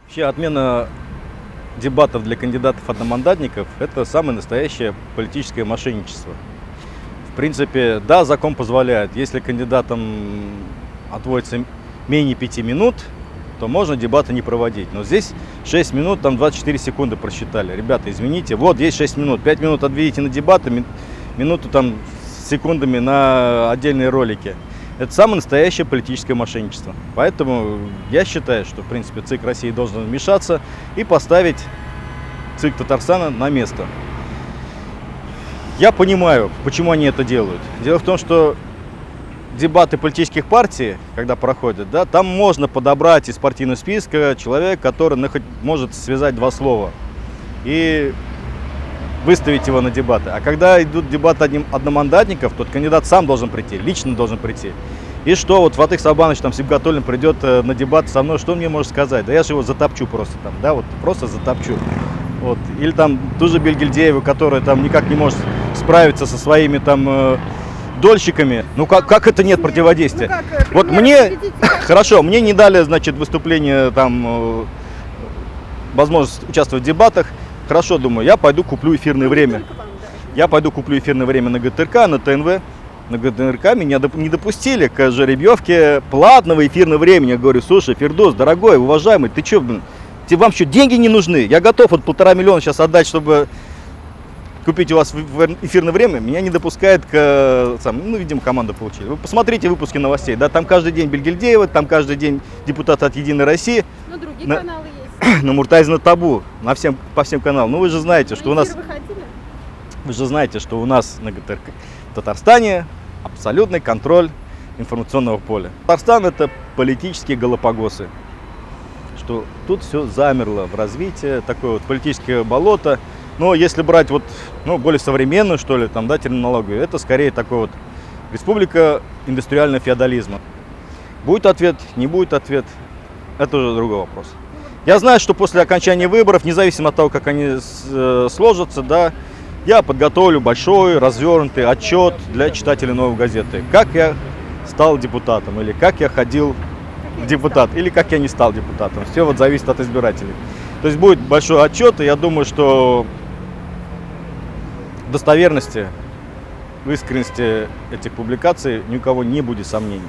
Вообще отмена дебатов для кандидатов-одномандатников – это самое настоящее политическое мошенничество. В принципе, да, закон позволяет, если кандидатам отводится менее 5 минут, то можно дебаты не проводить. Но здесь 6 минут, там 24 секунды просчитали. Ребята, извините, вот есть 6 минут, 5 минут отведите на дебаты, минуту там с секундами на отдельные ролики. Это самое настоящее политическое мошенничество. Поэтому я считаю, что в принципе ЦИК России должен вмешаться и поставить ЦИК Татарстана на место. Я понимаю, почему они это делают. Дело в том, что дебаты политических партий, когда проходят, да, там можно подобрать из партийного списка человека, который может связать два слова и выставить его на дебаты. А когда идут дебаты одномандатников, тот кандидат сам должен прийти, лично должен прийти. И что, вот Фатых Сабанович, там, Сибгатуллин придет на дебаты со мной, что он мне может сказать? Да я же его затопчу просто там, да, вот просто затопчу. Вот. Или там ту же Бельгильдееву, которая там никак не может справиться со своими там дольщиками. Ну как это нет противодействия? Вот мне, хорошо, мне не дали, значит, выступление, там, возможность участвовать в дебатах. Хорошо, думаю, я пойду куплю эфирное время. Я пойду куплю эфирное время на ГТРК, на ТНВ. На ГТРК меня не допустили к жеребьевке платного эфирного времени. Я говорю, слушай, Фирдус, дорогой, уважаемый, ты что, блин, вам что, деньги не нужны? Я готов вот 1,5 миллиона сейчас отдать, чтобы купить у вас эфирное время. Меня не допускает ну, видимо, команду получили. Вы посмотрите выпуски новостей, да, там каждый день Бельгильдеева, там каждый день депутаты от Единой России. Но другие каналы есть. На Муртазина табу, по всем каналам. Ну вы же знаете, что у нас... Вы же знаете, что у нас на ГТРК в Татарстане абсолютный контроль информационного поля. Татарстан — это политические галапагосы. Что тут все замерло в развитии, такое вот политическое болото. Но если брать вот, ну, более современную, что ли, там, да, терминологию, это скорее такой вот республика индустриального феодализма. Будет ответ, не будет ответ, это уже другой вопрос. Я знаю, что после окончания выборов, независимо от того, как они сложатся, да, я подготовлю большой, развернутый отчет для читателей «Новой газеты». Как я стал депутатом, или как я ходил в депутат, или как я не стал депутатом. Все вот зависит от избирателей. То есть будет большой отчет, и я думаю, что в достоверности, в искренности этих публикаций ни у кого не будет сомнений.